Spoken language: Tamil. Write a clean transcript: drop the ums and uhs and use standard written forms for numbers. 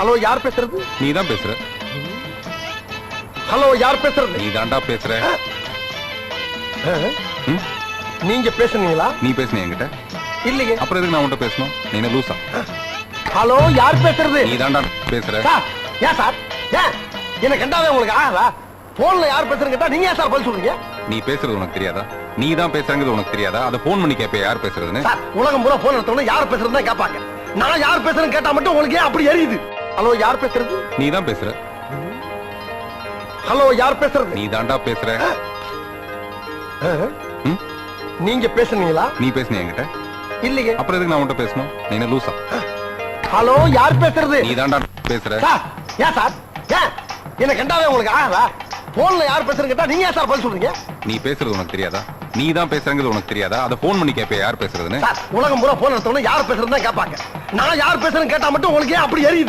ஹலோ யார் பேசுறது? நீ தான் பேசுற. ஹலோ யார் பேசுறது? நீ தாண்டா பேசுற. ம்? நீங்க பேசுனீங்களா? நீ பேசுன என்கிட்ட? இல்லையே. அப்புறம் எதுக்கு நான் உன்கிட்ட பேசணும்? நீ என்ன லூசா? ஹலோ யார் பேசுறது? நீ தாண்டா பேசுற. சார் ஏன் சார் ஏன் என்ன கண்டாவே உங்களுக்கு ஆகாதா? போன்ல யார் பேசுறது கேட்டா நீங்க ஏன் சார் பதில் சொல்றீங்க? நீ பேசுறது உனக்கு தெரியாதா? நீ தான் பேசுறங்கிறது உனக்கு தெரியாதா? அதை போன் பண்ணி கேட்ப யார் பேசுறதுன்னு? சார் உலகம் பூரா போன் எடுத்தவங்க யார் பேசுறதுன்னு தான் கேட்பாங்க. நான் யார் பேசுறேன்னு கேட்டா மட்டும் உங்களுக்கு ஏன் அப்படி எரியுது? ஹலோ யார் பேசுறது? நீ தான் பேசுற. ஹலோ யார் பேசுறது? நீ தாண்டா பேசுற. ம்? நீங்க பேசுனீங்களா? நீ பேசுன என்கிட்ட? இல்லையே. அப்புறம் எதுக்கு நான் உன்கிட்ட பேசணும்? நீ என்ன லூசா? ஹலோ யார் பேசுறது? நீ தாண்டா பேசுற. சார் ஏன் சார் ஏன் என்ன கண்டாவே உங்களுக்கு ஆகாதா? போன்ல யார் பேசுறேன்னு கேட்டா நீங்க ஏன் சார் பதில் சொல்றீங்க? நீ பேசுறது உனக்கு தெரியாதா? நீ தான் பேசுறங்கிறது உனக்கு தெரியாதா? அதை போன் பண்ணி கேட்ப யார் பேசுறதுன்னு? சார் உலகம் பூரா போன் எடுத்தவங்க யார் பேசுறதுன்னு தான் கேட்பாங்க. நான் யார் பேசுறேன்னு கேட்டா மட்டும் உங்களுக்கு ஏன் அப்படி எரியுது?